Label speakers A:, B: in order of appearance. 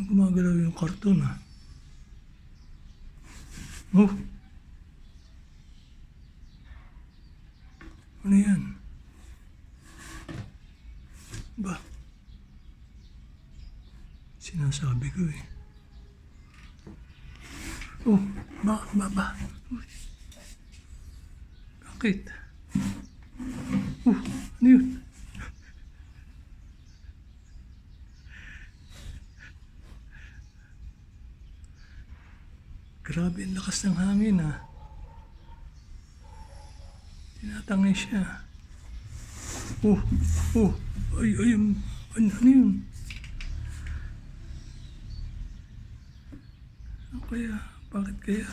A: Parang gumagalaw yung karton ah. Oh! Ano yan? Ba? Sinasabi ko eh. Oh! Ba? Uy. Bakit? Oh! Ano yun? Grabe ang lakas ng hangin ah. Tinatangay siya. Oh! Ay, ano yun? Ano kaya? Bakit kaya?